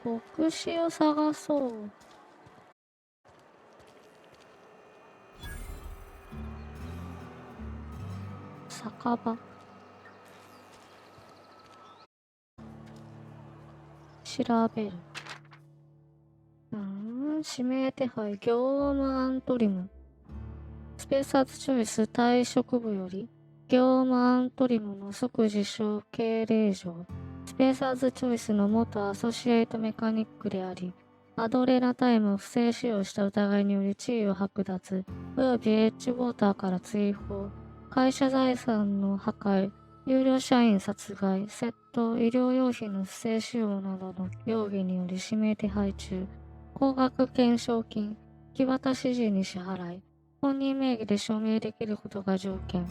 牧師を探そう。酒場。調べる。指名手配、業務アントリム。スペーサーズチョイス退職部より、業務アントリムの即時承継令状。スペーサーズチョイスの元アソシエイトメカニックであり、アドレナタイムを不正使用した疑いにより地位を剥奪、およびエッジウォーターから追放、会社財産の破壊、有料社員殺害、窃盗、医療用品の不正使用などの容疑により指名手配中、高額懸賞金、引き渡し時に支払い、本人名義で署名できることが条件。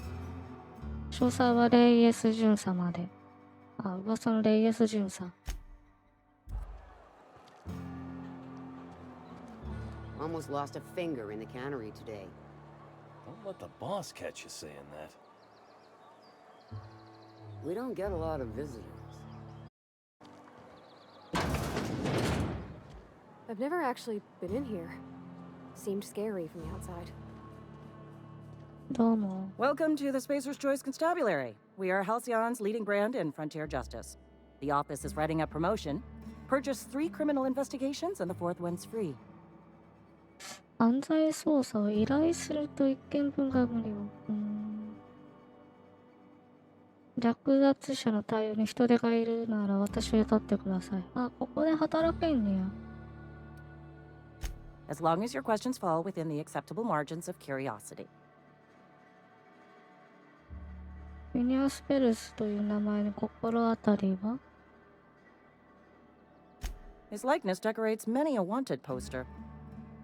詳細はレイエス巡査まで。噂のレイエス巡査。Almost lost a finger in the cannery today. Don't let the boss catch you saying that. We don't get a lot of visitors. I've never actually been in here. Seemed scary from the outside. どうも。 Welcome to the Spacer's Choice Constabulary. We are Halcyon's leading brand in frontier justice. The office is writing up promotion. Purchase 3 criminal investigations and the 4th one's free. 犯罪捜査を依頼すると1件分が無料。略奪者の対応に人手がいるなら私を雇ってください。ここで働けんねや。As long as your questions fall within the acceptable margins of curiosity. フィニアス・ペルスという名前の心当たりは？ His likeness decorates many a wanted poster.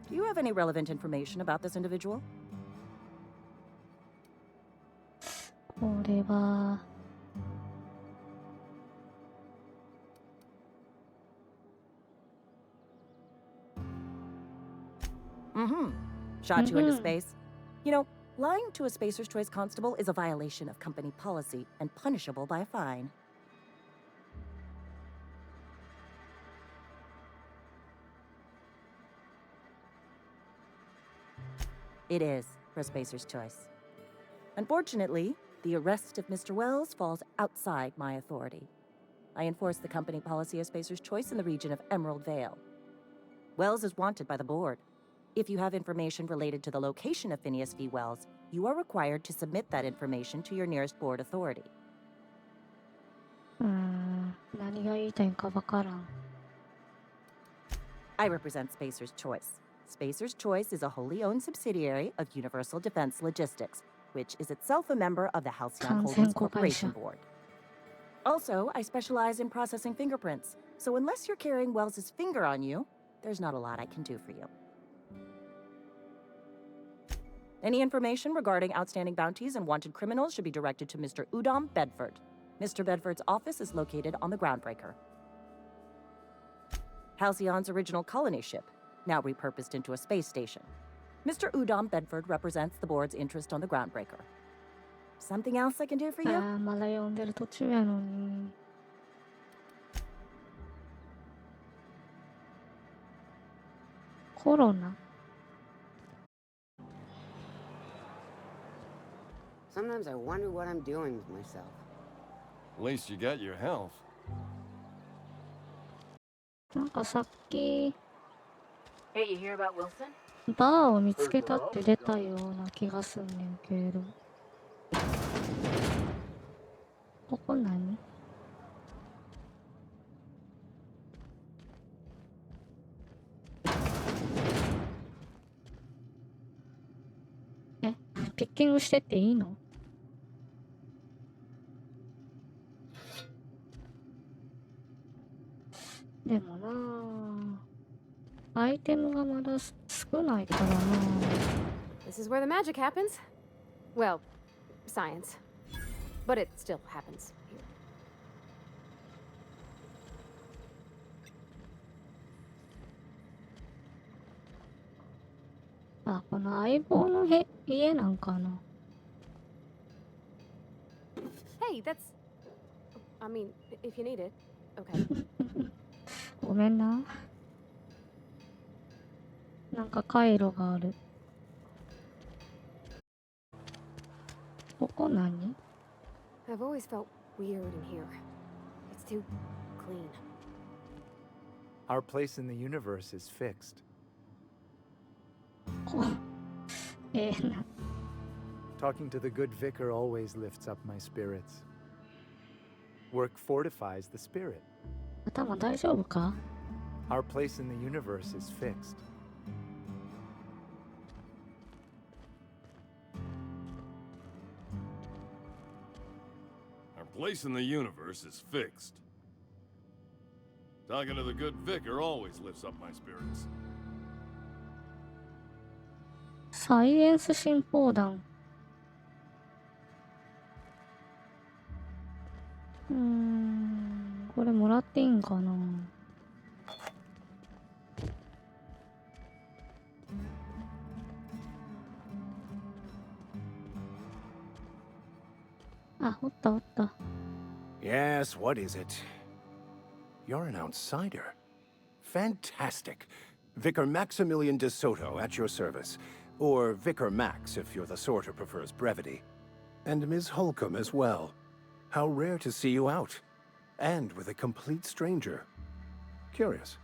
Do you have any relevant information about this individual? これはShot you into space. You know, lying to a Spacer's Choice constable is a violation of company policy and punishable by a fine. It is for Spacer's Choice. Unfortunately, the arrest of Mr. Wells falls outside my authority. I enforce the company policy of Spacer's Choice in the region of Emerald Vale. Wells is wanted by the board. If you have information related to the location of Phineas V. Wells, you are required to submit that information to your nearest board authority. 何が言いたいんかわからん。 I represent Spacer's Choice. Spacer's Choice is a wholly owned subsidiary of Universal Defense Logistics, which is itself a member of the Halcyon Holdings Corporation Board. Also, I specialize in processing fingerprints, so unless you're carrying Wells's finger on you, there's not a lot I can do for you. Any information regarding outstanding bounties and wanted criminals should be directed to Mr. Udom Bedford. Mr. Bedford's office is located on the Groundbreaker. Halcyon's original colony ship, now repurposed into a space station. Mr. Udom Bedford represents the board's interest on the Groundbreaker. Something else I can do for you? まだ読んでる途中やのに。コロナ。 Sometimes I wonder what I'm doing with myself. At least you got your health. なんかさっき Hey, you hear about Wilson? バーを見つけたって出たような気がすんねんけど。ここ何？ピッキングしてっていいの？でもなあ、アイテムがまだ少ないからな。 This is where the magic happens. Well, science. But it still happens here. この相棒の家なんかな。 Hey, that's... I mean, if you need it. Okay. ごめんな。なんか回路がある。ここ何？ I've always felt weird in here. It's too clean. Our place in the universe is fixed. な。 Talking to the good vicar always lifts up my spirits. Work fortifies the spirit. 頭大丈夫か？ Our place in the universe is fixed. Our place in the universe is fixed. Talking to the good vicar always lifts up my spirits. サイエンス信奉団。これもらっていいんかな。あ、おったおった。Yes, what is it? You're an outsider. Fantastic. Vicar Maximilian de Soto at your service. Or Vicar Max if you're the sort who prefers brevity. And Ms. Holcomb as well. How rare to see you out. And with a complete stranger. Curious.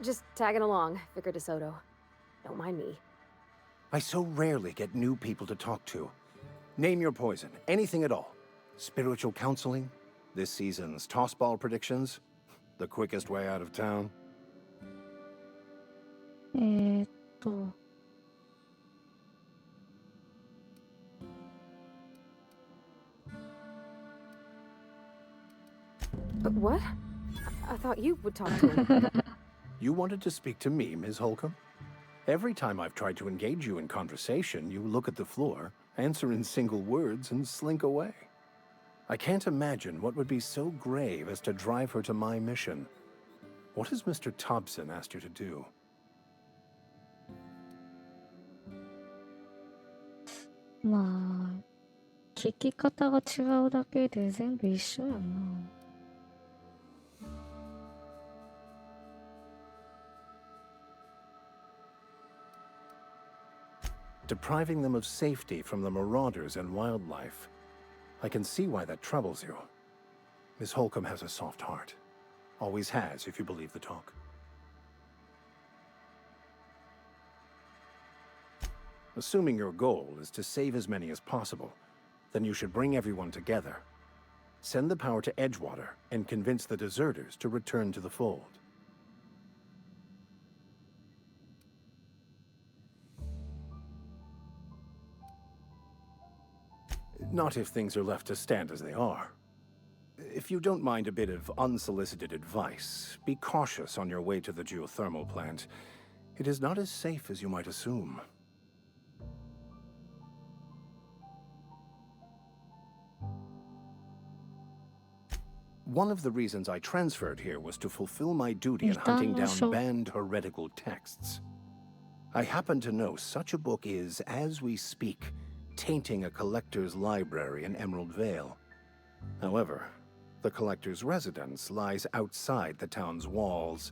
Just tagging along, Vicar DeSoto. Don't mind me. I so rarely get new people to talk to. Name your poison, anything at all. Spiritual counseling, this season's tossball predictions, the quickest way out of town. と。But what? I thought you would talk to him. You wanted to speak to me, Ms. Holcomb? Every time I've tried to engage you in conversation, you look at the floor, answer in single words, and slink away. I can't imagine what would be so grave as to drive her to my mission. What has Mr. Thompson asked you to do? まあ、聞き方が違うだけで全部一緒やな。Depriving them of safety from the marauders and wildlife. I can see why that troubles you. Miss Holcomb has a soft heart. Always has, if you believe the talk. Assuming your goal is to save as many as possible, then you should bring everyone together. Send the power to Edgewater and convince the deserters to return to the fold. Not if things are left to stand as they are. If you don't mind a bit of unsolicited advice, be cautious on your way to the geothermal plant. It is not as safe as you might assume. One of the reasons I transferred here was to fulfill my duty in hunting down banned heretical texts. I happen to know such a book is, as we speak, tainting a collector's library in Emerald Vale. However, the collector's residence lies outside the town's walls.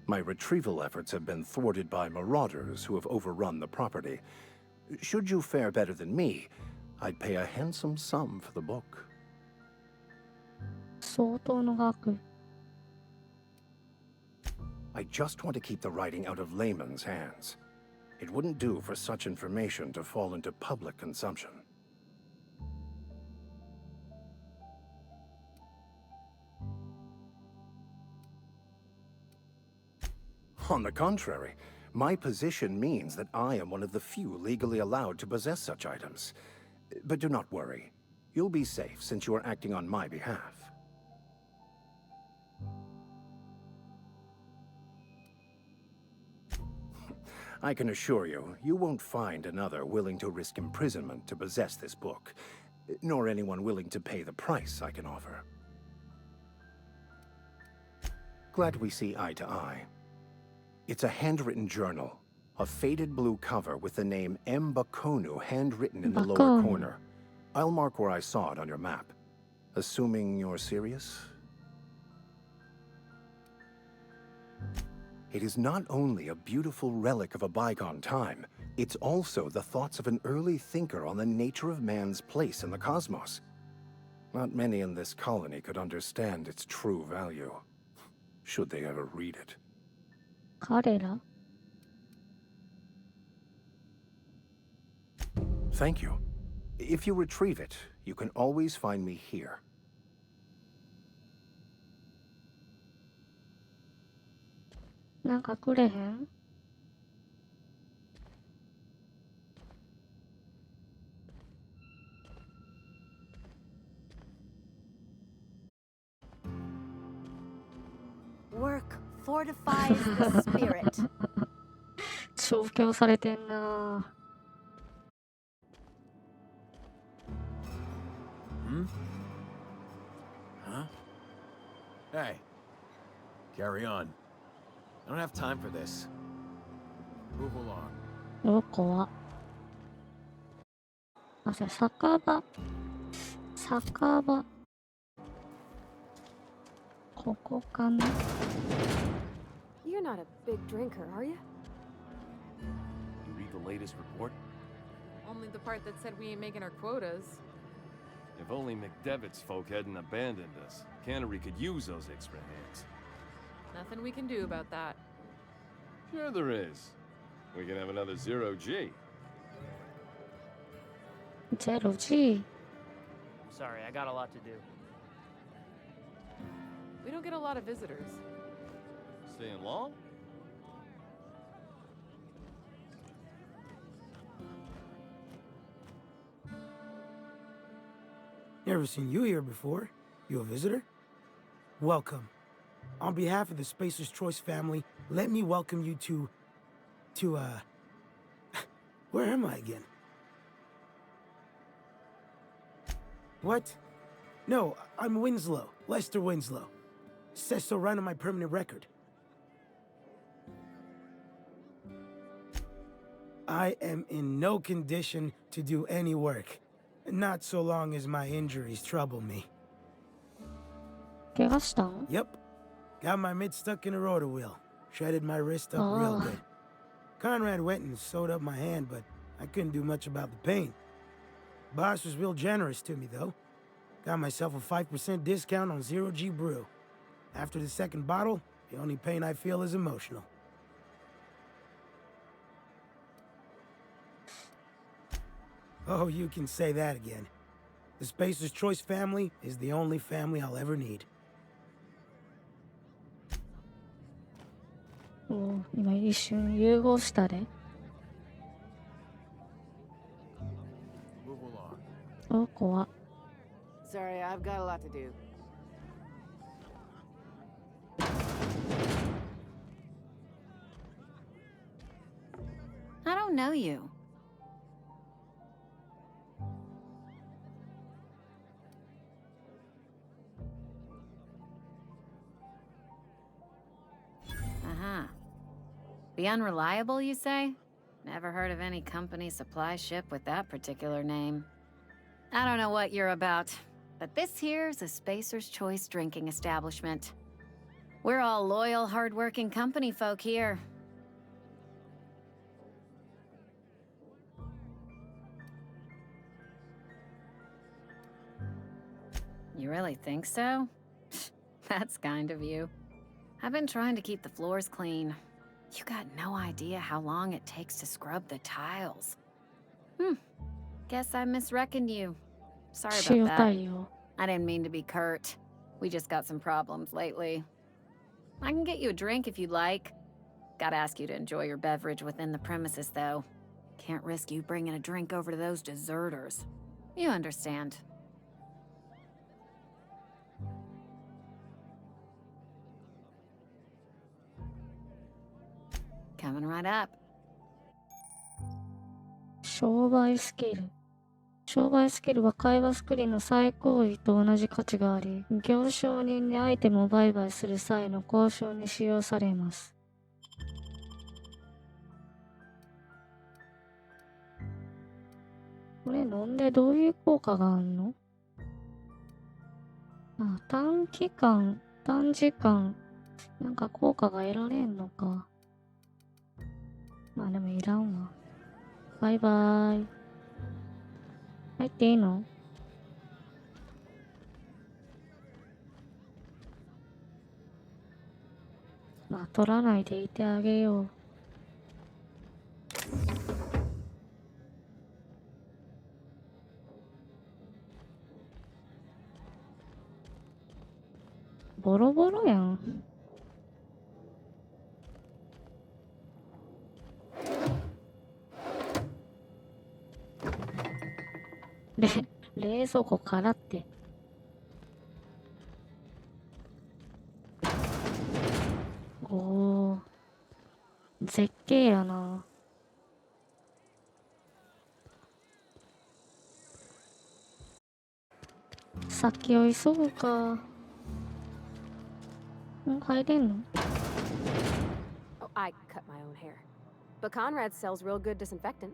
My retrieval efforts have been thwarted by marauders who have overrun the property. Should you fare better than me, I'd pay a handsome sum for the book. 相当の額。I just want to keep the writing out of layman's hands. It wouldn't do for such information to fall into public consumption. On the contrary, my position means that I am one of the few legally allowed to possess such items. But do not worry. You'll be safe since you are acting on my behalf. I can assure you, you won't find another willing to risk imprisonment to possess this book, nor anyone willing to pay the price I can offer. Glad we see eye to eye. It's a handwritten journal, a faded blue cover with the name M. Bakonu handwritten in the lower corner. I'll mark where I saw it on your map. Assuming you're serious? It is not only a beautiful relic of a bygone time, it's also the thoughts of an early thinker on the nature of man's place in the cosmos. Not many in this colony could understand its true value, should they ever read it. 彼ら Thank you. If you retrieve it, you can always find me here. なんかくれへん Work fortifies the spirit. 調教されてんな Hmm? Huh? Hey. Carry on. I don't have time for this. Move along. どこはあ、それ酒場酒場ここかな You're not a big drinker, are you? You read the latest report? Only the part that said we ain't making our quotas. If only McDevitt's folk hadn't abandoned us. Cannery could use those extra hands. Nothing we can do about that. Sure there is. We can have another zero G. 0G Sorry, I got a lot to do. We don't get a lot of visitors. Staying long? Never seen you here before. You a visitor? Welcome. On behalf of the Spacer's Choice family, let me welcome you to, where am I again? What? No, I'm Winslow, Lester Winslow. Says so right on my permanent record. I am in no condition to do any work. Not so long as my injuries trouble me. 怪我したん Yep. Got my mid stuck in a rotor wheel. Shredded my wrist up real Oh. good. Conrad went and sewed up my hand, but I couldn't do much about the pain. Boss was real generous to me, though. Got myself a 5% discount on Zero G Brew. After the second bottle, the only pain I feel is emotional. Oh, you can say that again. The Spacer's Choice family is the only family I'll ever need. おう今一瞬融合したで Move along. どこは Sorry, I've got a lot to do. I don't know you. Uh-huh. The Unreliable, you say? Never heard of any company supply ship with that particular name. I don't know what you're about, but this here's a Spacer's Choice drinking establishment. We're all loyal, hard-working company folk here. You really think so? That's kind of you. I've been trying to keep the floors clean. You got no idea how long it takes to scrub the tiles. Guess I misreckoned you. Sorry 塩 about 対 that. 応 I didn't mean to be curt. We just got some problems lately. I can get you a drink if you'd like. Gotta ask you to enjoy your beverage within the premises, though. Can't risk you bringing a drink over to those deserters. You understand. Coming right up. 商売スキル商売スキルは会話スクリーンの最高位と同じ価値があり、行商人にアイテムを売買する際の交渉に使用されます。これ飲んでどういう効果があんの？短期間、短時間、なんか効果が得られんのか。まあでもいらんわ。バイバーイ。入っていいの？まあ取らないでいてあげよう。ボロボロやん。冷蔵庫からって。おー。絶景やな。先を急ぐか。入れんの？ Oh, I cut my own hair. But Conrad sells real good disinfectant.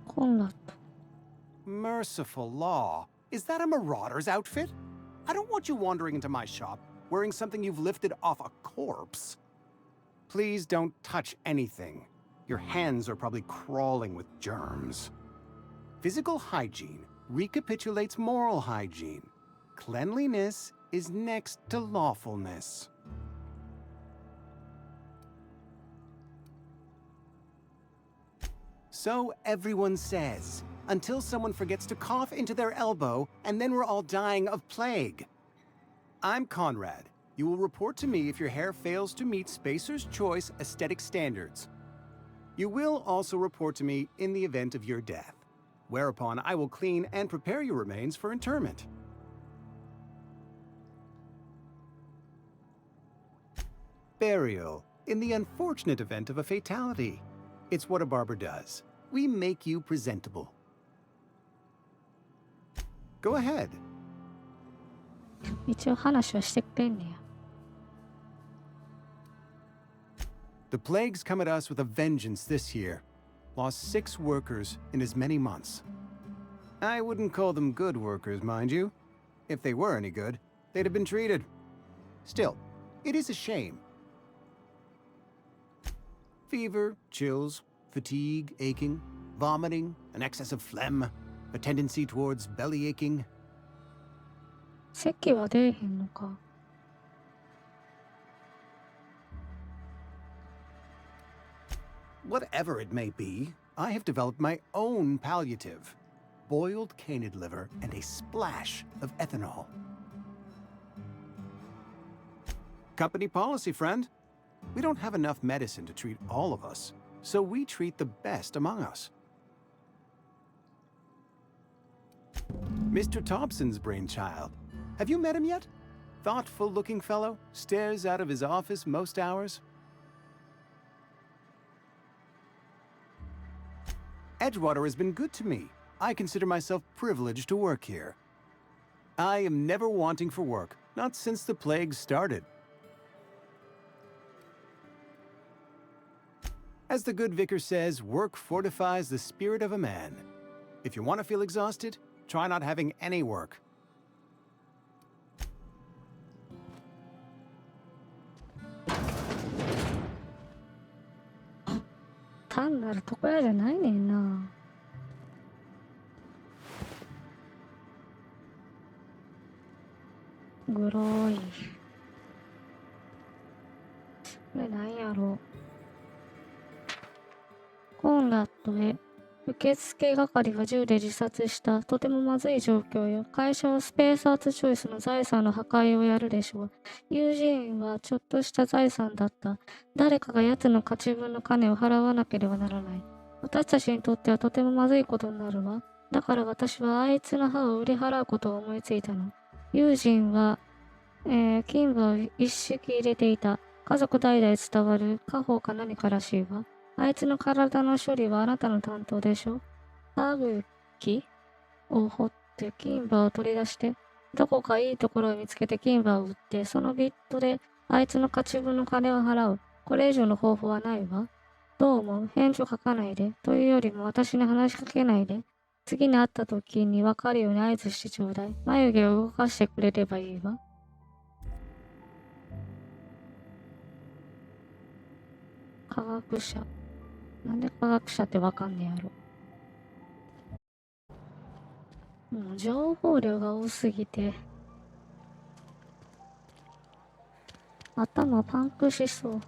コンラッド。 Merciful law. Is that a marauder's outfit? I don't want you wandering into my shop wearing something you've lifted off a corpse. Please don't touch anything. Your hands are probably crawling with germs. Physical hygiene recapitulates moral hygiene. Cleanliness is next to lawfulness. So everyone says, until someone forgets to cough into their elbow, and then we're all dying of plague. I'm Conrad. You will report to me if your hair fails to meet Spacer's Choice aesthetic standards. You will also report to me in the event of your death, whereupon I will clean and prepare your remains for interment. Burial, in the unfortunate event of a fatality. It's what a barber does. We make you presentable. Go ahead. 一応話はしてくれんねや。The plague's come at us with a vengeance this year. Lost 6 workers in as many months. I wouldn't call them good workers, mind you. If they were any good, they'd have been treated. Still, it is a shame. Fever, chills, fatigue, aching, vomiting, an excess of phlegm, a tendency towards belly aching. 席は出えへんのか。Whatever it may be, I have developed my own palliative. Boiled canid liver and a splash of ethanol. Company policy, friend. We don't have enough medicine to treat all of us, so we treat the best among us. Mr. Thompson's brainchild. Have you met him yet? Thoughtful-looking fellow, stares out of his office most hours. Edgewater has been good to me. I consider myself privileged to work here. I am never wanting for work, not since the plague started. As the good vicar says, work fortifies the spirit of a man. If you want to feel exhausted, try not having any work. 単なる床屋じゃないねんな。グロい。これなんやろ。コンラッドへ。受付係が銃で自殺した。とてもまずい状況よ。会社はスペースアーツチョイスの財産の破壊をやるでしょう。友人はちょっとした財産だった。誰かが奴の勝ち分の金を払わなければならない。私たちにとってはとてもまずいことになるわ。だから私はあいつの歯を売り払うことを思いついたの。友人は、金歯を一式入れていた。家族代々伝わる家宝か何からしいわ。あいつの体の処理はあなたの担当でしょ。歯茎を掘って金歯を取り出して、どこかいいところを見つけて金歯を売って、そのビットであいつの勝ち分の金を払う。これ以上の方法はないわ。どう思う？返事を書かないで。というよりも私に話しかけないで。次に会った時に分かるように合図してちょうだい。眉毛を動かしてくれればいいわ。科学者。なんで科学者ってわかんねやろ。もう情報量が多すぎて、頭パンクしそう。